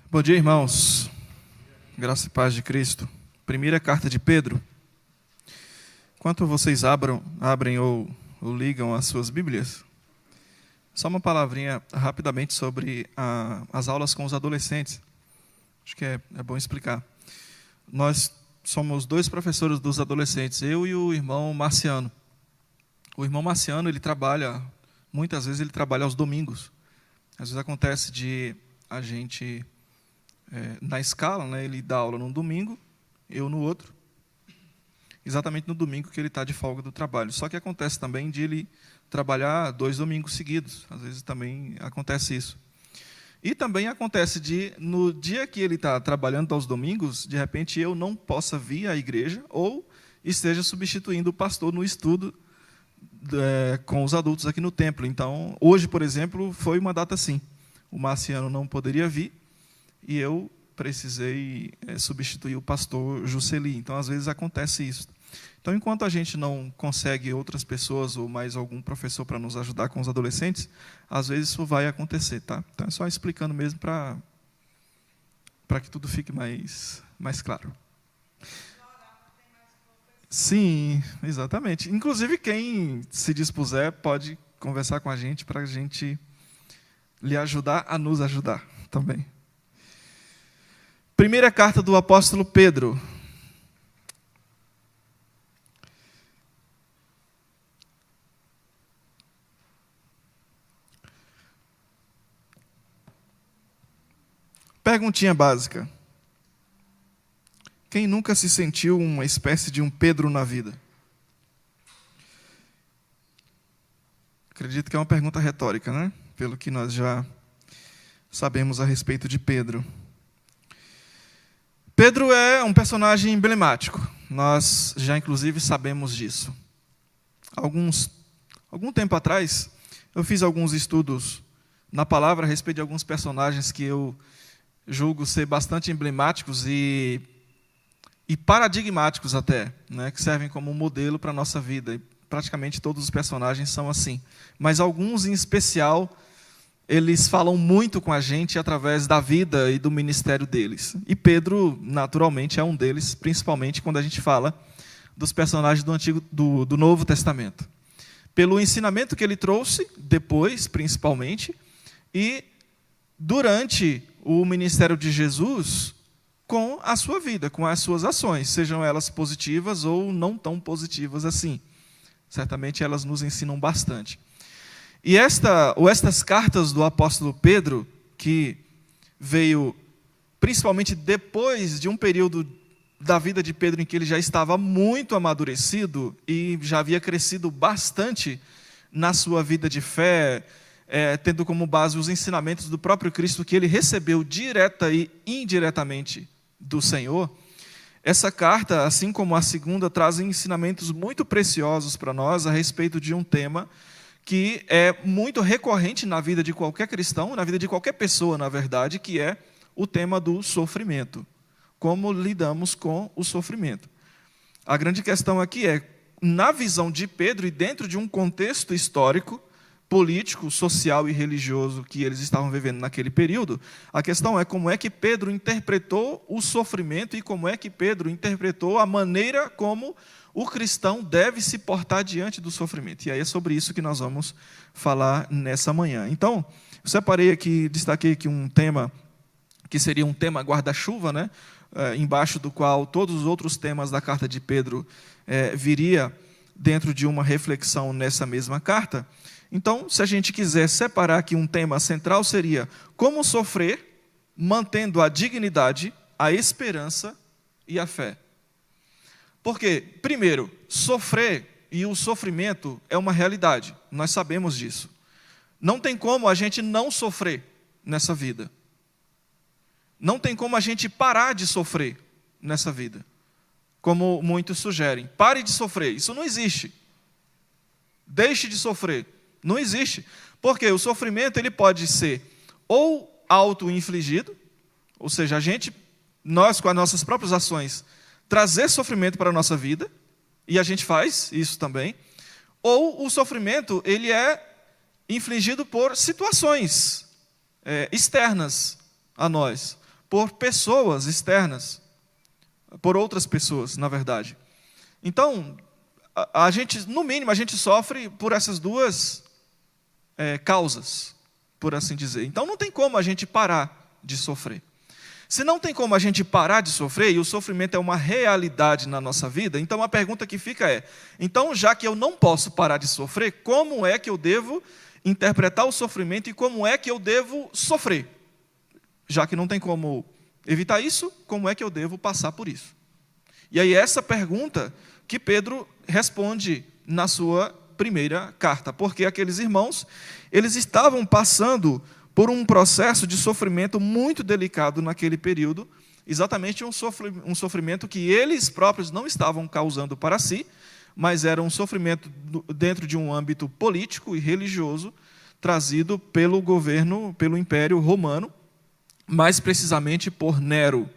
Bom dia, irmãos. Graça e paz de Cristo. Primeira carta de Pedro. Enquanto vocês abrem ou ligam as suas Bíblias, só uma palavrinha rapidamente sobre as aulas com os adolescentes. Acho que é bom explicar. Nós somos dois professores dos adolescentes, eu e o irmão Marciano. O irmão Marciano, muitas vezes ele trabalha aos domingos. Às vezes acontece de a gente... na escala, né, ele dá aula num domingo, eu no outro, exatamente no domingo que ele está de folga do trabalho. Só que acontece também de ele trabalhar 2 domingos seguidos, às vezes também acontece isso. E também acontece de, no dia que ele está trabalhando aos domingos, de repente eu não possa vir à igreja ou esteja substituindo o pastor no estudo com os adultos aqui no templo. Então, hoje, por exemplo, foi uma data assim. O Marciano não poderia vir, e eu precisei substituir o pastor Jusceli. Então, às vezes, acontece isso. Então, enquanto a gente não consegue outras pessoas ou mais algum professor para nos ajudar com os adolescentes, às vezes isso vai acontecer, tá? Então, é só explicando mesmo para que tudo fique mais claro. Sim, exatamente. Inclusive, quem se dispuser pode conversar com a gente para a gente lhe ajudar a nos ajudar também. Primeira carta do apóstolo Pedro. Perguntinha básica. Quem nunca se sentiu uma espécie de um Pedro na vida? Acredito que é uma pergunta retórica, né? Pelo que nós já sabemos a respeito de Pedro. Pedro é um personagem emblemático. Nós já, inclusive, sabemos disso. Algum tempo atrás, eu fiz alguns estudos na palavra a respeito de alguns personagens que eu julgo ser bastante emblemáticos e paradigmáticos até, né, que servem como modelo para a nossa vida. E praticamente todos os personagens são assim. Mas alguns, em especial, eles falam muito com a gente através da vida e do ministério deles. E Pedro, naturalmente, é um deles, principalmente quando a gente fala dos personagens do Novo Testamento. Pelo ensinamento que ele trouxe, depois, principalmente, e durante o ministério de Jesus, com a sua vida, com as suas ações, sejam elas positivas ou não tão positivas assim. Certamente elas nos ensinam bastante. E estas cartas do apóstolo Pedro, que veio principalmente depois de um período da vida de Pedro em que ele já estava muito amadurecido e já havia crescido bastante na sua vida de fé, tendo como base os ensinamentos do próprio Cristo que ele recebeu direta e indiretamente do Senhor. Essa carta, assim como a segunda, trazem ensinamentos muito preciosos para nós a respeito de um tema que é muito recorrente na vida de qualquer cristão, na vida de qualquer pessoa, na verdade, que é o tema do sofrimento. Como lidamos com o sofrimento. A grande questão aqui é, na visão de Pedro e dentro de um contexto histórico, político, social e religioso que eles estavam vivendo naquele período, a questão é como é que Pedro interpretou o sofrimento e como é que Pedro interpretou a maneira como o cristão deve se portar diante do sofrimento. E aí é sobre isso que nós vamos falar nessa manhã. Então, eu separei aqui, destaquei aqui um tema que seria um tema guarda-chuva, né? Embaixo do qual todos os outros temas da carta de Pedro viria dentro de uma reflexão nessa mesma carta. Então, se a gente quiser separar aqui um tema central, seria como sofrer, mantendo a dignidade, a esperança e a fé. Porque, primeiro, sofrer e o sofrimento é uma realidade. Nós sabemos disso. Não tem como a gente não sofrer nessa vida. Não tem como a gente parar de sofrer nessa vida. Como muitos sugerem. Pare de sofrer. Isso não existe. Deixe de sofrer. Não existe. Porque o sofrimento ele pode ser ou auto-infligido, ou seja, nós com as nossas próprias ações, trazer sofrimento para a nossa vida, e a gente faz isso também, ou o sofrimento ele é infligido por situações externas a nós. por pessoas externas, por outras pessoas, na verdade. Então, a gente, no mínimo, a gente sofre por essas duas causas, por assim dizer. Então, não tem como a gente parar de sofrer. Se não tem como a gente parar de sofrer, e o sofrimento é uma realidade na nossa vida, então a pergunta que fica é, então, já que eu não posso parar de sofrer, como é que eu devo interpretar o sofrimento e como é que eu devo sofrer? Já que não tem como evitar isso, como é que eu devo passar por isso? E aí essa pergunta que Pedro responde na sua primeira carta, porque aqueles irmãos, eles estavam passando por um processo de sofrimento muito delicado naquele período, exatamente um sofrimento que eles próprios não estavam causando para si, mas era um sofrimento dentro de um âmbito político e religioso, trazido pelo governo, pelo Império Romano, mais precisamente por Nero.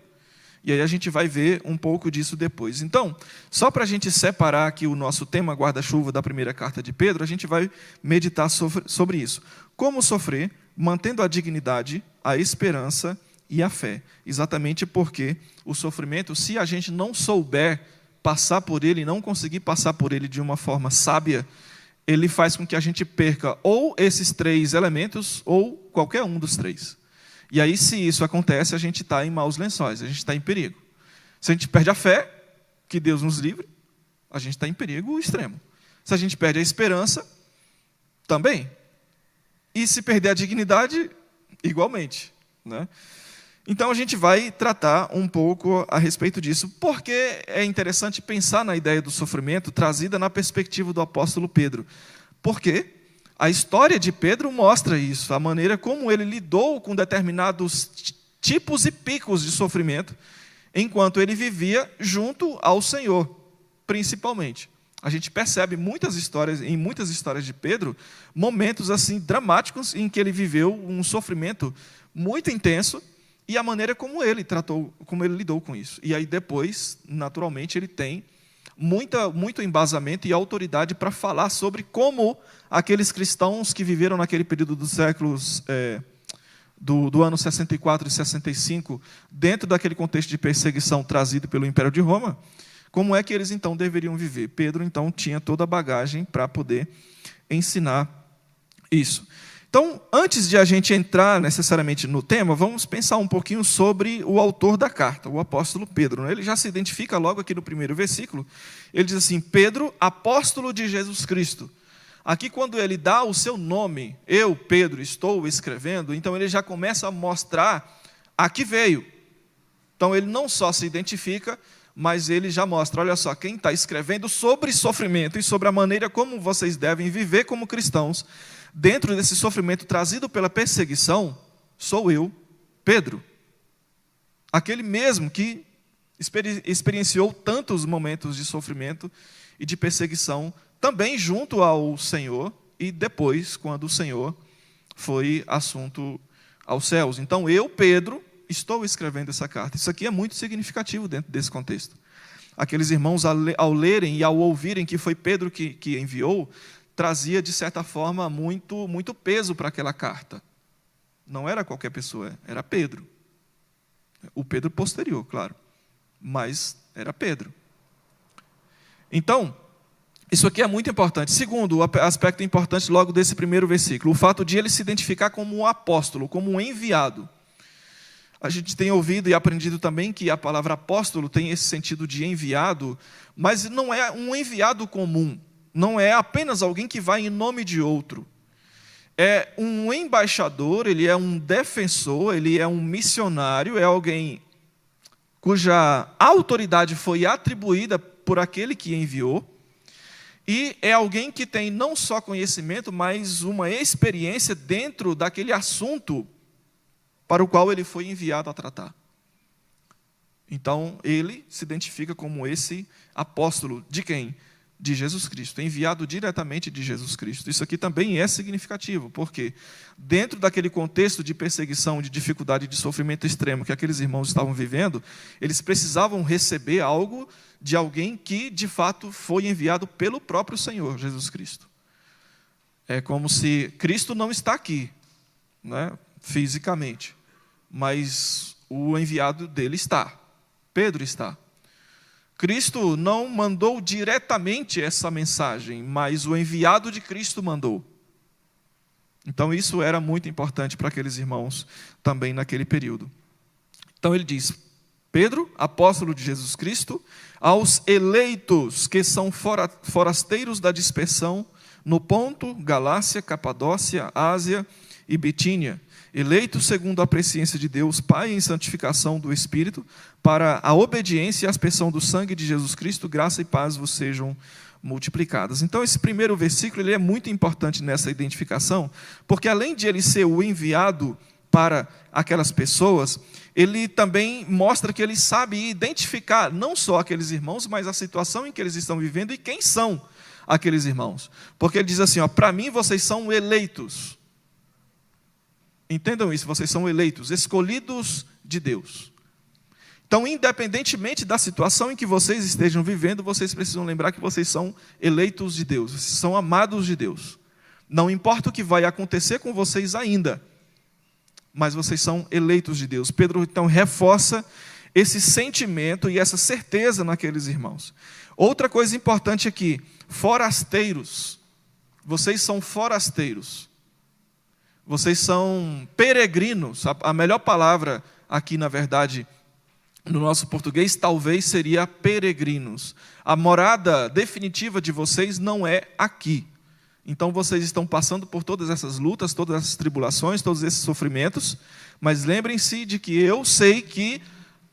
E aí a gente vai ver um pouco disso depois. Então, só para a gente separar aqui o nosso tema guarda-chuva da primeira carta de Pedro, a gente vai meditar sobre isso. Como sofrer, mantendo a dignidade, a esperança e a fé. Exatamente porque o sofrimento, se a gente não souber passar por ele, não conseguir passar por ele de uma forma sábia, ele faz com que a gente perca ou esses três elementos ou qualquer um dos três. E aí, se isso acontece, a gente está em maus lençóis, a gente está em perigo. Se a gente perde a fé, que Deus nos livre, a gente está em perigo extremo. Se a gente perde a esperança, também. E se perder a dignidade, igualmente, né? Então, a gente vai tratar um pouco a respeito disso, porque é interessante pensar na ideia do sofrimento trazida na perspectiva do apóstolo Pedro. Porque a história de Pedro mostra isso, a maneira como ele lidou com determinados tipos e picos de sofrimento, enquanto ele vivia junto ao Senhor, principalmente. A gente percebe em muitas histórias de Pedro, momentos assim dramáticos em que ele viveu um sofrimento muito intenso e a maneira como ele lidou com isso. E aí depois, naturalmente, ele tem muito embasamento e autoridade para falar sobre como aqueles cristãos que viveram naquele período dos séculos do ano 64 e 65, dentro daquele contexto de perseguição trazido pelo Império de Roma, como é que eles então deveriam viver. Pedro então tinha toda a bagagem para poder ensinar isso. Então, antes de a gente entrar necessariamente no tema, vamos pensar um pouquinho sobre o autor da carta, o apóstolo Pedro. Ele já se identifica logo aqui no primeiro versículo. Ele diz assim, Pedro, apóstolo de Jesus Cristo. Aqui, quando ele dá o seu nome, eu, Pedro, estou escrevendo, então ele já começa a mostrar a que veio. Então, ele não só se identifica, mas ele já mostra, olha só, quem está escrevendo sobre sofrimento e sobre a maneira como vocês devem viver como cristãos, dentro desse sofrimento trazido pela perseguição, sou eu, Pedro. Aquele mesmo que experienciou tantos momentos de sofrimento e de perseguição, também junto ao Senhor, e depois, quando o Senhor foi assunto aos céus. Então, eu, Pedro, estou escrevendo essa carta. Isso aqui é muito significativo dentro desse contexto. Aqueles irmãos, ao lerem e ao ouvirem que foi Pedro que enviou, trazia, de certa forma, muito peso para aquela carta. Não era qualquer pessoa, era Pedro. O Pedro posterior, claro. Mas era Pedro. Então, isso aqui é muito importante. Segundo, o aspecto importante logo desse primeiro versículo, o fato de ele se identificar como um apóstolo, como um enviado. A gente tem ouvido e aprendido também que a palavra apóstolo tem esse sentido de enviado, mas não é um enviado comum. Não é apenas alguém que vai em nome de outro. É um embaixador, ele é um defensor, ele é um missionário, é alguém cuja autoridade foi atribuída por aquele que enviou, e é alguém que tem não só conhecimento, mas uma experiência dentro daquele assunto para o qual ele foi enviado a tratar. Então, ele se identifica como esse apóstolo de quem? De Jesus Cristo, enviado diretamente de Jesus Cristo. Isso aqui também é significativo, porque dentro daquele contexto de perseguição, de dificuldade, de sofrimento extremo que aqueles irmãos estavam vivendo, eles precisavam receber algo de alguém que, de fato, foi enviado pelo próprio Senhor, Jesus Cristo. É como se Cristo não está aqui, né, fisicamente, mas o enviado dele está. Pedro está. Cristo não mandou diretamente essa mensagem, mas o enviado de Cristo mandou. Então isso era muito importante para aqueles irmãos também naquele período. Então ele diz: Pedro, apóstolo de Jesus Cristo, aos eleitos que são forasteiros da dispersão no Ponto, Galácia, Capadócia, Ásia e Bitínia, eleitos segundo a presciência de Deus, Pai, em santificação do Espírito, para a obediência e a aspersão do sangue de Jesus Cristo, graça e paz vos sejam multiplicadas. Então esse primeiro versículo ele é muito importante nessa identificação, porque além de ele ser o enviado para aquelas pessoas, ele também mostra que ele sabe identificar não só aqueles irmãos, mas a situação em que eles estão vivendo e quem são aqueles irmãos. Porque ele diz assim, para mim vocês são eleitos. Entendam isso, vocês são eleitos, escolhidos de Deus. Então, independentemente da situação em que vocês estejam vivendo, vocês precisam lembrar que vocês são eleitos de Deus, vocês são amados de Deus. Não importa o que vai acontecer com vocês ainda, mas vocês são eleitos de Deus. Pedro, então, reforça esse sentimento e essa certeza naqueles irmãos. Outra coisa importante aqui, forasteiros. Vocês são forasteiros. Vocês são peregrinos. A melhor palavra aqui, na verdade, no nosso português, talvez seria peregrinos. A morada definitiva de vocês não é aqui. Então, vocês estão passando por todas essas lutas, todas essas tribulações, todos esses sofrimentos, mas lembrem-se de que eu sei que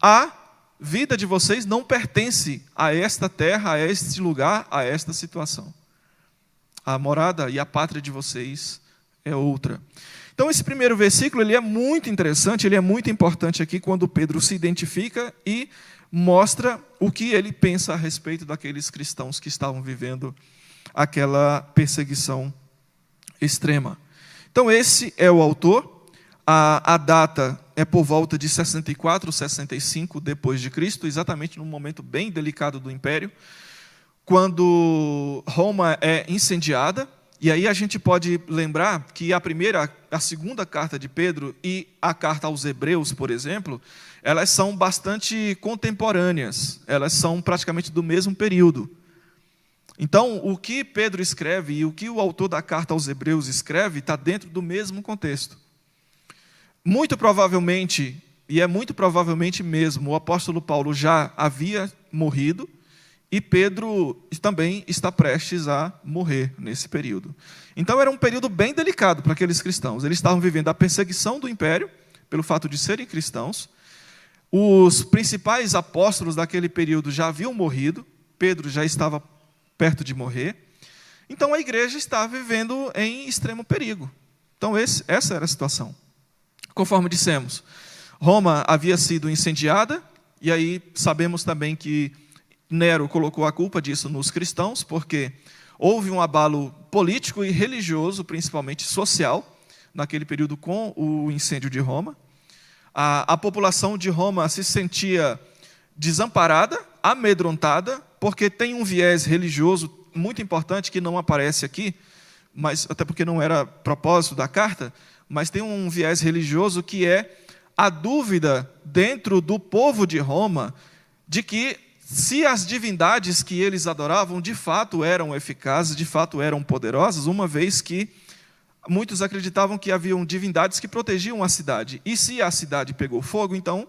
a vida de vocês não pertence a esta terra, a este lugar, a esta situação. A morada e a pátria de vocês é outra. Então, esse primeiro versículo ele é muito interessante, ele é muito importante aqui, quando Pedro se identifica e mostra o que ele pensa a respeito daqueles cristãos que estavam vivendo aquela perseguição extrema. Então, esse é o autor. A data é por volta de 64, 65 depois de Cristo, exatamente num momento bem delicado do Império, quando Roma é incendiada. E aí a gente pode lembrar que a segunda carta de Pedro e a carta aos Hebreus, por exemplo, elas são bastante contemporâneas, elas são praticamente do mesmo período. Então, o que Pedro escreve e o que o autor da carta aos Hebreus escreve está dentro do mesmo contexto. Muito provavelmente, e é muito provavelmente mesmo, o apóstolo Paulo já havia morrido, e Pedro também está prestes a morrer nesse período. Então era um período bem delicado para aqueles cristãos. Eles estavam vivendo a perseguição do império, pelo fato de serem cristãos. Os principais apóstolos daquele período já haviam morrido. Pedro já estava perto de morrer. Então a igreja estava vivendo em extremo perigo. Então essa era a situação. Conforme dissemos, Roma havia sido incendiada, e aí sabemos também que Nero colocou a culpa disso nos cristãos, porque houve um abalo político e religioso, principalmente social, naquele período com o incêndio de Roma. A população de Roma se sentia desamparada, amedrontada, porque tem um viés religioso muito importante que não aparece aqui, mas até porque não era propósito da carta, mas tem um viés religioso que é a dúvida dentro do povo de Roma de que se as divindades que eles adoravam de fato eram eficazes, de fato eram poderosas, uma vez que muitos acreditavam que haviam divindades que protegiam a cidade. E se a cidade pegou fogo, então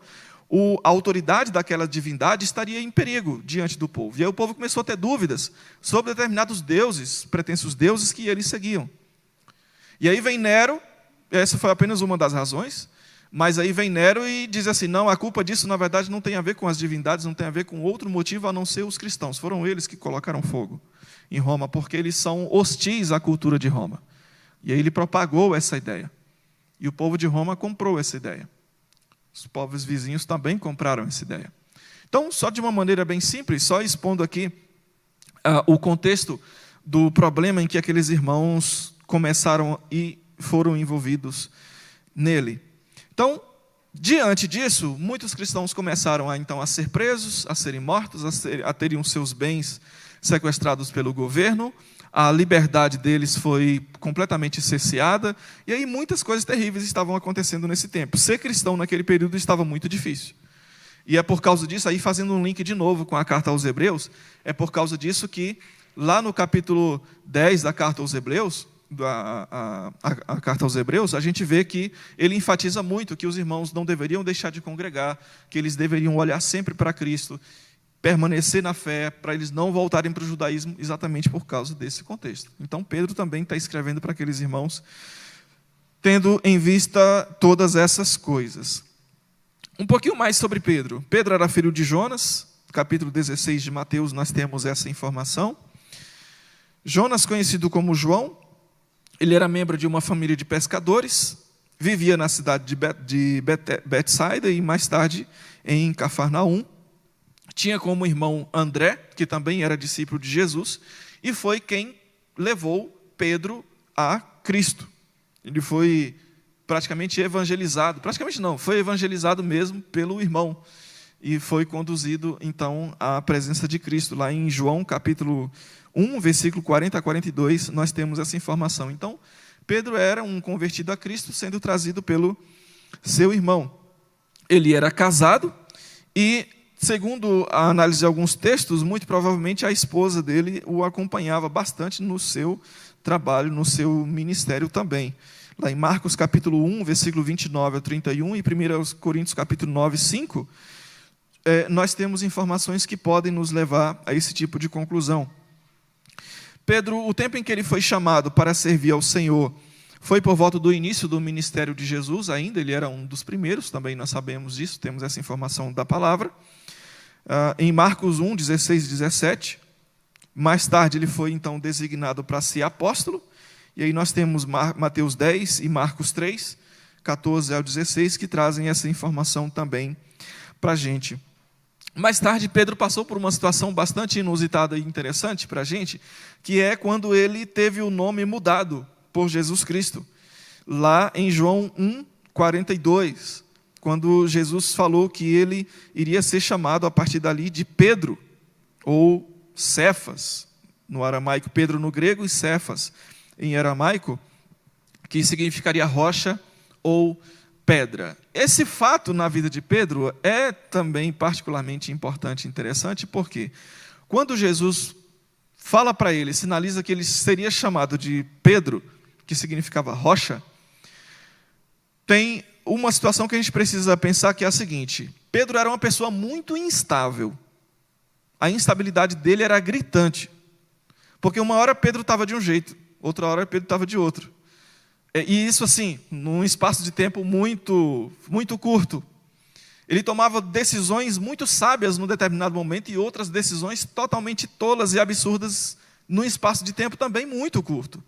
a autoridade daquela divindade estaria em perigo diante do povo. E aí o povo começou a ter dúvidas sobre determinados deuses, pretensos deuses que eles seguiam. E aí vem Nero, essa foi apenas uma das razões, mas aí vem Nero e diz assim, não, a culpa disso na verdade não tem a ver com as divindades, não tem a ver com outro motivo a não ser os cristãos. Foram eles que colocaram fogo em Roma, porque eles são hostis à cultura de Roma. E aí ele propagou essa ideia. E o povo de Roma comprou essa ideia. Os povos vizinhos também compraram essa ideia. Então, só de uma maneira bem simples, só expondo aqui o contexto do problema em que aqueles irmãos começaram e foram envolvidos nele. Então, diante disso, muitos cristãos começaram a ser presos, a serem mortos, a terem os seus bens sequestrados pelo governo, a liberdade deles foi completamente cerceada, e aí muitas coisas terríveis estavam acontecendo nesse tempo. Ser cristão naquele período estava muito difícil. E é por causa disso, aí fazendo um link de novo com a carta aos Hebreus, é por causa disso que, lá no capítulo 10 da carta aos Hebreus, a carta aos Hebreus, a gente vê que ele enfatiza muito que os irmãos não deveriam deixar de congregar, que eles deveriam olhar sempre para Cristo, permanecer na fé, para eles não voltarem para o judaísmo, exatamente por causa desse contexto. Então, Pedro também está escrevendo para aqueles irmãos, tendo em vista todas essas coisas. Um pouquinho mais sobre Pedro. Pedro era filho de Jonas, capítulo 16 de Mateus, nós temos essa informação. Jonas, conhecido como João, ele era membro de uma família de pescadores, vivia na cidade de Betsaida e mais tarde em Cafarnaum. Tinha como irmão André, que também era discípulo de Jesus, e foi quem levou Pedro a Cristo. Ele foi praticamente evangelizado, praticamente não, foi evangelizado mesmo pelo irmão, e foi conduzido então à presença de Cristo. Lá em João capítulo 1, versículo 40 a 42, nós temos essa informação. Então, Pedro era um convertido a Cristo, sendo trazido pelo seu irmão. Ele era casado e, segundo a análise de alguns textos, muito provavelmente a esposa dele o acompanhava bastante no seu trabalho, no seu ministério também. Lá em Marcos capítulo 1, versículo 29 a 31 e 1 Coríntios capítulo 9, 5, nós temos informações que podem nos levar a esse tipo de conclusão. Pedro, o tempo em que ele foi chamado para servir ao Senhor, foi por volta do início do ministério de Jesus ainda, ele era um dos primeiros, também nós sabemos disso, temos essa informação da palavra. Em Marcos 1, 16 e 17, mais tarde ele foi então designado para ser apóstolo, e aí nós temos Mateus 10 e Marcos 3, 14 ao 16, que trazem essa informação também para a gente. Mais tarde, Pedro passou por uma situação bastante inusitada e interessante para a gente, que é quando ele teve o nome mudado por Jesus Cristo. Lá em João 1, 42, quando Jesus falou que ele iria ser chamado a partir dali de Pedro, ou Cefas, no aramaico, Pedro no grego e Cefas em aramaico, que significaria rocha ou pedra. Esse fato na vida de Pedro é também particularmente importante e interessante, porque quando Jesus fala para ele, sinaliza que ele seria chamado de Pedro, que significava rocha, tem uma situação que a gente precisa pensar, que é a seguinte: Pedro era uma pessoa muito instável. A instabilidade dele era gritante, porque uma hora Pedro estava de um jeito, outra hora Pedro estava de outro. E isso assim, num espaço de tempo muito, muito curto. Ele tomava decisões muito sábias num determinado momento e outras decisões totalmente tolas e absurdas num espaço de tempo também muito curto.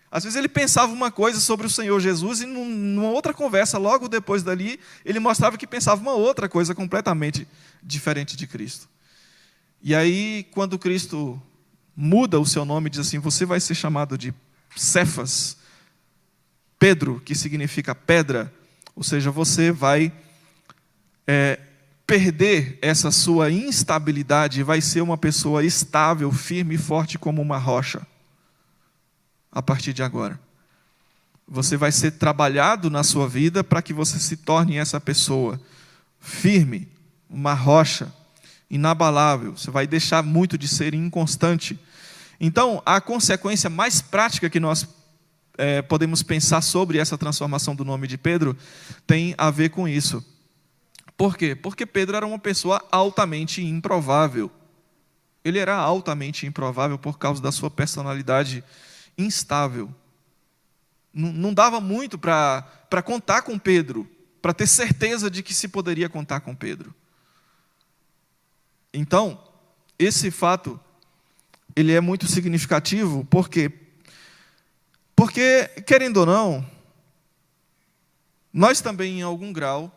Às vezes ele pensava uma coisa sobre o Senhor Jesus e numa outra conversa, logo depois dali, ele mostrava que pensava uma outra coisa completamente diferente de Cristo. E aí, quando Cristo muda o seu nome e diz assim: você vai ser chamado de Cefas, Pedro, que significa pedra, ou seja, você vai perder essa sua instabilidade e vai ser uma pessoa estável, firme e forte como uma rocha. A partir de agora, você vai ser trabalhado na sua vida para que você se torne essa pessoa firme, uma rocha, inabalável. Você vai deixar muito de ser inconstante. Então, a consequência mais prática que nós podemos pensar sobre essa transformação do nome de Pedro tem a ver com isso. Por quê? Porque Pedro era uma pessoa altamente improvável. Ele era altamente improvável por causa da sua personalidade instável. Não dava muito para contar com Pedro, para ter certeza de que se poderia contar com Pedro. Então, esse fato, ele é muito significativo, porque, querendo ou não, nós também, em algum grau,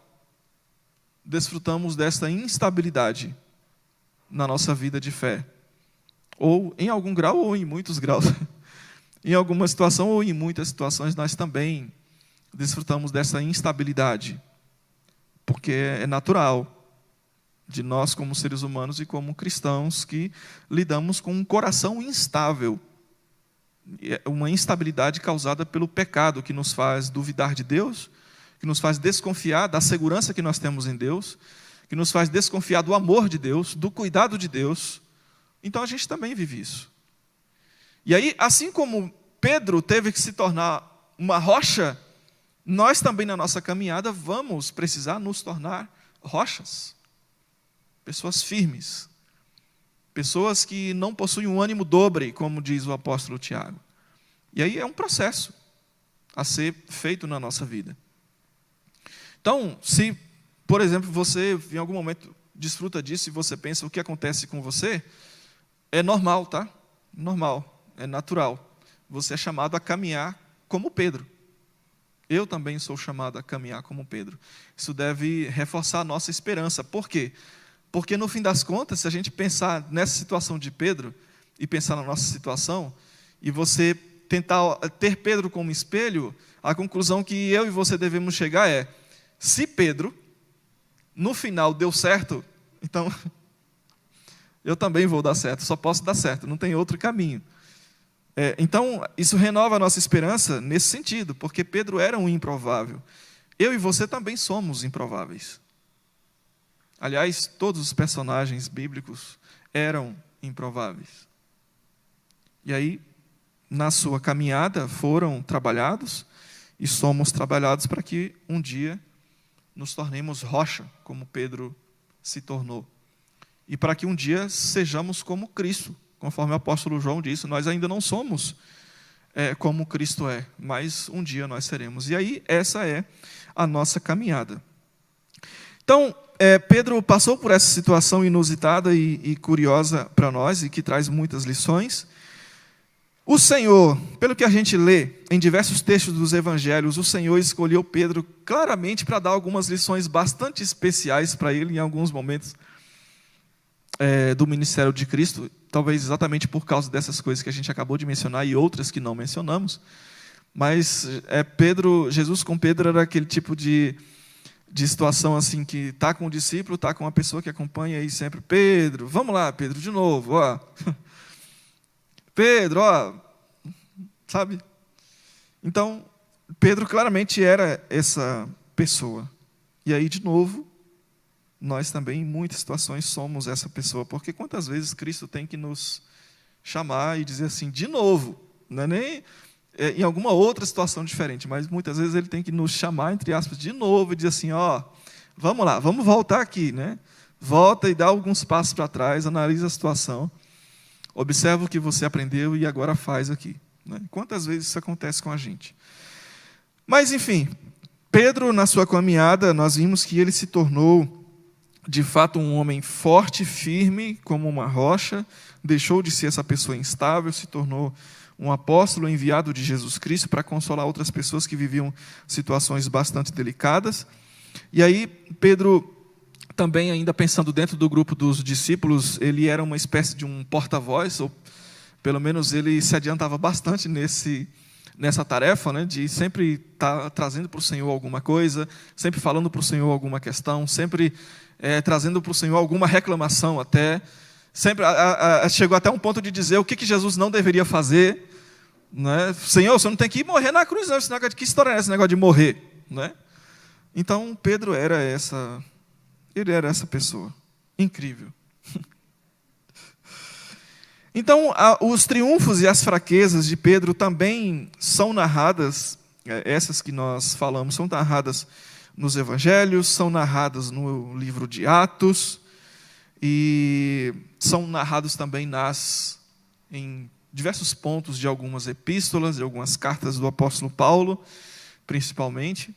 desfrutamos dessa instabilidade na nossa vida de fé. Ou em algum grau, ou em muitos graus. Em alguma situação, ou em muitas situações, nós também desfrutamos dessa instabilidade. Porque é natural. de nós como seres humanos e como cristãos que lidamos com um coração instável. Uma instabilidade causada pelo pecado que nos faz duvidar de Deus, que nos faz desconfiar da segurança que nós temos em Deus, que nos faz desconfiar do amor de Deus, do cuidado de Deus. Então a gente também vive isso. E aí, assim como Pedro teve que se tornar uma rocha, nós também na nossa caminhada vamos precisar nos tornar rochas. Pessoas firmes. Pessoas que não possuem um ânimo dobre, como diz o apóstolo Tiago. E aí é um processo a ser feito na nossa vida. Então, se, por exemplo, você em algum momento desfruta disso e você pensa o que acontece com você, é normal, tá? Normal, é natural. Você é chamado a caminhar como Pedro. Eu também sou chamado a caminhar como Pedro. Isso deve reforçar a nossa esperança. Por quê? Porque, no fim das contas, se a gente pensar nessa situação de Pedro e pensar na nossa situação, e você tentar ter Pedro como espelho, a conclusão que eu e você devemos chegar é: se Pedro, no final, deu certo, então eu também vou dar certo, só posso dar certo, não tem outro caminho. Então, isso renova a nossa esperança nesse sentido, porque Pedro era um improvável. Eu e você também somos improváveis. Aliás, todos os personagens bíblicos eram improváveis. E aí, na sua caminhada, foram trabalhados e somos trabalhados para que um dia nos tornemos rocha, como Pedro se tornou. E para que um dia sejamos como Cristo, conforme o apóstolo João disse, nós ainda não somos como Cristo é, mas um dia nós seremos. E aí, essa é a nossa caminhada. Então, Pedro passou por essa situação inusitada e curiosa para nós, e que traz muitas lições. O Senhor, pelo que a gente lê em diversos textos dos evangelhos, o Senhor escolheu Pedro claramente para dar algumas lições bastante especiais para ele em alguns momentos do ministério de Cristo, talvez exatamente por causa dessas coisas que a gente acabou de mencionar e outras que não mencionamos. Mas Jesus com Pedro era aquele tipo de situação assim, que está com o discípulo, está com uma pessoa que acompanha aí sempre: Pedro, vamos lá, Pedro, de novo, ó. Pedro, ó, sabe? Então, Pedro claramente era essa pessoa. E aí, de novo, nós também, em muitas situações, somos essa pessoa. Porque quantas vezes Cristo tem que nos chamar e dizer assim, de novo, não é nem em alguma outra situação diferente, mas muitas vezes Ele tem que nos chamar, entre aspas, de novo e dizer assim, ó, vamos lá, vamos voltar aqui, né? Volta e dá alguns passos para trás, analisa a situação, observa o que você aprendeu e agora faz aqui. Né? Quantas vezes isso acontece com a gente? Mas, enfim, Pedro, na sua caminhada, nós vimos que ele se tornou, de fato, um homem forte, firme, como uma rocha, deixou de ser essa pessoa instável, se tornou um apóstolo enviado de Jesus Cristo para consolar outras pessoas que viviam situações bastante delicadas. E aí, Pedro, também ainda pensando dentro do grupo dos discípulos, ele era uma espécie de um porta-voz, ou pelo menos ele se adiantava bastante nessa tarefa, né, de sempre estar trazendo para o Senhor alguma coisa, sempre falando para o Senhor alguma questão, sempre trazendo para o Senhor alguma reclamação até. Sempre chegou até um ponto de dizer o que Jesus não deveria fazer. Né? Senhor, você não tem que ir morrer na cruz, não. Que história é esse negócio de morrer? Né? Então, Pedro era essa pessoa. Incrível. Então, os triunfos e as fraquezas de Pedro também são narradas, essas que nós falamos, são narradas nos evangelhos, são narradas no livro de Atos, e são narrados também em diversos pontos de algumas epístolas, de algumas cartas do apóstolo Paulo, principalmente,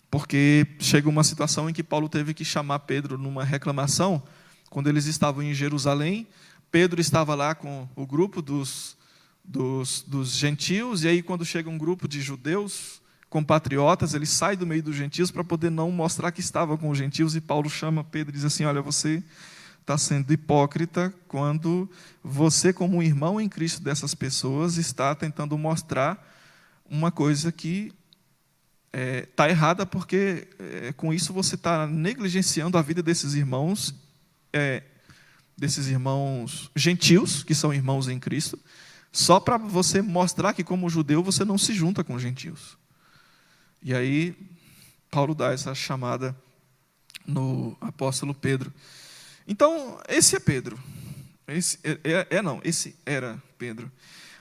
porque chega uma situação em que Paulo teve que chamar Pedro numa reclamação, quando eles estavam em Jerusalém. Pedro estava lá com o grupo dos gentios, e aí quando chega um grupo de judeus, compatriotas, ele sai do meio dos gentios para poder não mostrar que estava com os gentios, e Paulo chama Pedro e diz assim, olha, você está sendo hipócrita quando você, como um irmão em Cristo dessas pessoas, está tentando mostrar uma coisa que está errada, porque com isso você está negligenciando a vida desses irmãos desses irmãos gentios, que são irmãos em Cristo, só para você mostrar que, como judeu, você não se junta com gentios. E aí, Paulo dá essa chamada no apóstolo Pedro. Então, esse é Pedro. Esse era Pedro.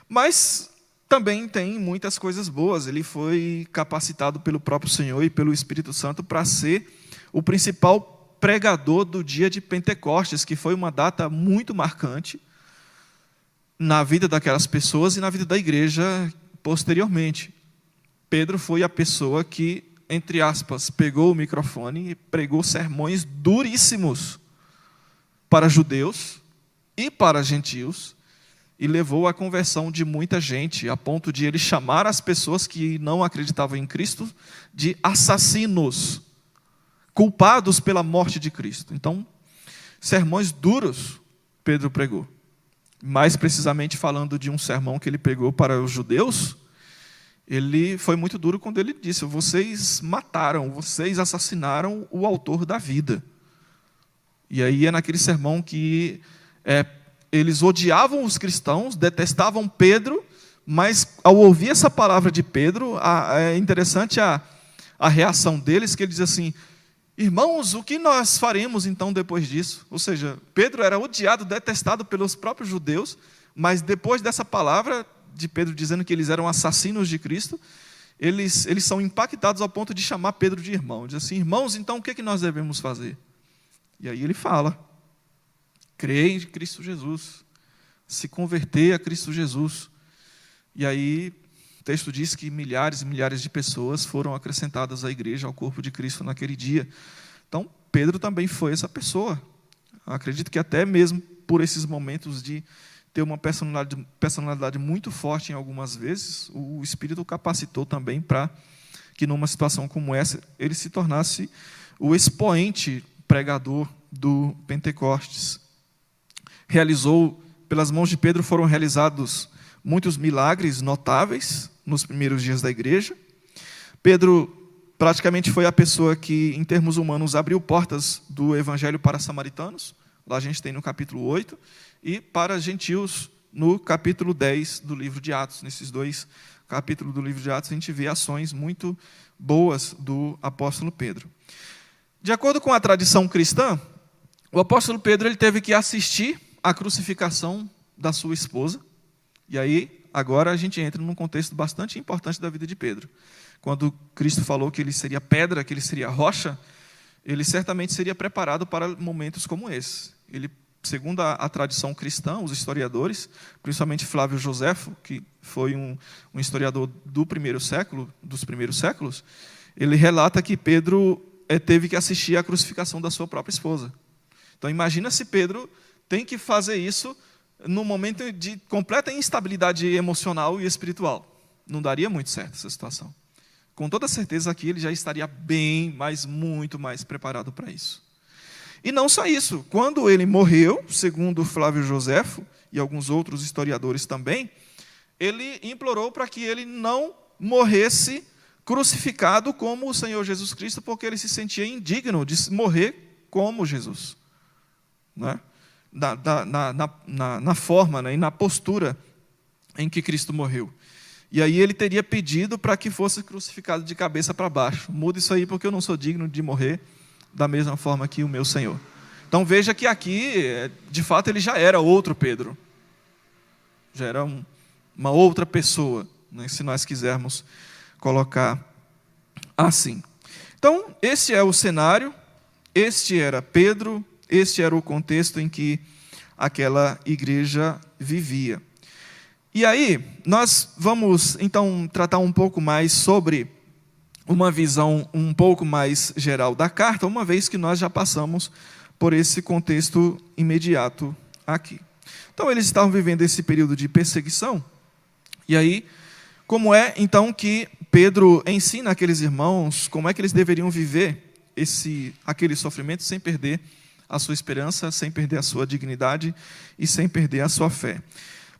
Mas também tem muitas coisas boas. Ele foi capacitado pelo próprio Senhor e pelo Espírito Santo para ser o principal pregador do dia de Pentecostes, que foi uma data muito marcante na vida daquelas pessoas e na vida da igreja posteriormente. Pedro foi a pessoa que, entre aspas, pegou o microfone e pregou sermões duríssimos para judeus e para gentios, e levou à conversão de muita gente, a ponto de ele chamar as pessoas que não acreditavam em Cristo de assassinos, culpados pela morte de Cristo. Então, sermões duros Pedro pregou. Mais precisamente falando de um sermão que ele pregou para os judeus, ele foi muito duro quando ele disse: vocês mataram, vocês assassinaram o autor da vida. E aí é naquele sermão que eles odiavam os cristãos, detestavam Pedro, mas ao ouvir essa palavra de Pedro, é interessante a reação deles, que ele diz assim: irmãos, o que nós faremos então depois disso? Ou seja, Pedro era odiado, detestado pelos próprios judeus, mas depois dessa palavra de Pedro dizendo que eles eram assassinos de Cristo, eles são impactados ao ponto de chamar Pedro de irmão. Diz assim: irmãos, então o que nós devemos fazer? E aí ele fala: crer em Cristo Jesus, se converter a Cristo Jesus. E aí o texto diz que milhares e milhares de pessoas foram acrescentadas à igreja, ao corpo de Cristo naquele dia. Então, Pedro também foi essa pessoa. Acredito que até mesmo por esses momentos de ter uma personalidade muito forte em algumas vezes, o Espírito o capacitou também para que numa situação como essa ele se tornasse o expoente pregador do Pentecostes. Pelas mãos de Pedro foram realizados muitos milagres notáveis nos primeiros dias da igreja. Pedro praticamente foi a pessoa que, em termos humanos, abriu portas do evangelho para samaritanos, lá a gente tem no capítulo 8, e para gentios no capítulo 10 do livro de Atos. Nesses dois capítulos do livro de Atos a gente vê ações muito boas do apóstolo Pedro. De acordo com a tradição cristã, o apóstolo Pedro ele teve que assistir à crucificação da sua esposa. E aí, agora a gente entra num contexto bastante importante da vida de Pedro. Quando Cristo falou que ele seria pedra, que ele seria rocha, ele certamente seria preparado para momentos como esse. Ele, segundo a tradição cristã, os historiadores, principalmente Flávio Joséfo, que foi um historiador dos primeiros séculos, ele relata que Pedro teve que assistir à crucificação da sua própria esposa. Então, imagina se Pedro tem que fazer isso num momento de completa instabilidade emocional e espiritual. Não daria muito certo essa situação. Com toda certeza aqui ele já estaria bem, mas muito mais preparado para isso. E não só isso. Quando ele morreu, segundo Flávio Joséfo e alguns outros historiadores também, ele implorou para que ele não morresse crucificado como o Senhor Jesus Cristo, porque ele se sentia indigno de morrer como Jesus. Né? Na forma, né? E na postura em que Cristo morreu. E aí ele teria pedido para que fosse crucificado de cabeça para baixo. Muda isso aí porque eu não sou digno de morrer da mesma forma que o meu Senhor. Então veja que aqui, de fato, ele já era outro Pedro. Já era uma outra pessoa, né? Se nós quisermos colocar assim. Então, esse é o cenário, este era Pedro, este era o contexto em que aquela igreja vivia. E aí, nós vamos, então, tratar um pouco mais sobre uma visão um pouco mais geral da carta, uma vez que nós já passamos por esse contexto imediato aqui. Então, eles estavam vivendo esse período de perseguição, e aí, como é, então, que Pedro ensina aqueles irmãos como é que eles deveriam viver aquele sofrimento sem perder a sua esperança, sem perder a sua dignidade e sem perder a sua fé.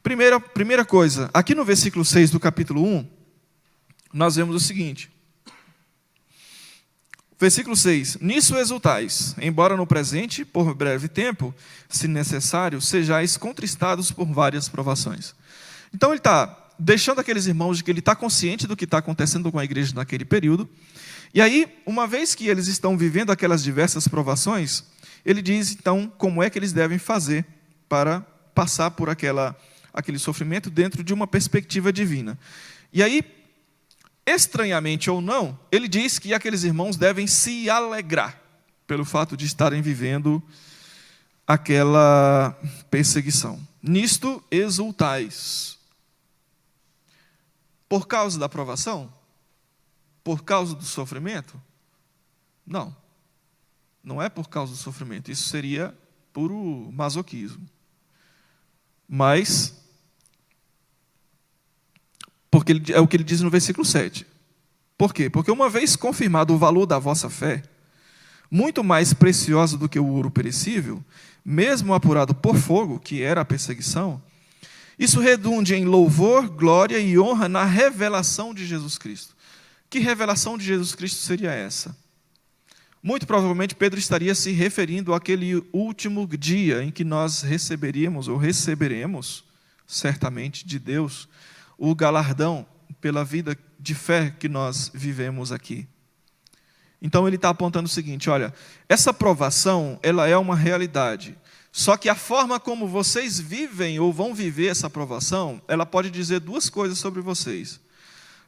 Primeira coisa, aqui no versículo 6 do capítulo 1, nós vemos o seguinte: Versículo 6. Nisso exultais, embora no presente, por breve tempo, se necessário, sejais contristados por várias provações. Então ele está deixando aqueles irmãos de que ele está consciente do que está acontecendo com a igreja naquele período. E aí, uma vez que eles estão vivendo aquelas diversas provações, ele diz então como é que eles devem fazer para passar por aquele sofrimento dentro de uma perspectiva divina. E aí, estranhamente ou não, ele diz que aqueles irmãos devem se alegrar pelo fato de estarem vivendo aquela perseguição. Nisto exultais. Por causa da provação? Por causa do sofrimento? Não. Não é por causa do sofrimento. Isso seria puro masoquismo. Mas, porque é o que ele diz no versículo 7. Por quê? Porque uma vez confirmado o valor da vossa fé, muito mais preciosa do que o ouro perecível, mesmo apurado por fogo, que era a perseguição, isso redunde em louvor, glória e honra na revelação de Jesus Cristo. Que revelação de Jesus Cristo seria essa? Muito provavelmente Pedro estaria se referindo àquele último dia em que nós receberíamos, ou receberemos, certamente, de Deus, o galardão pela vida de fé que nós vivemos aqui. Então ele está apontando o seguinte, olha, essa provação, ela é uma realidade. Só que a forma como vocês vivem ou vão viver essa provação, ela pode dizer duas coisas sobre vocês.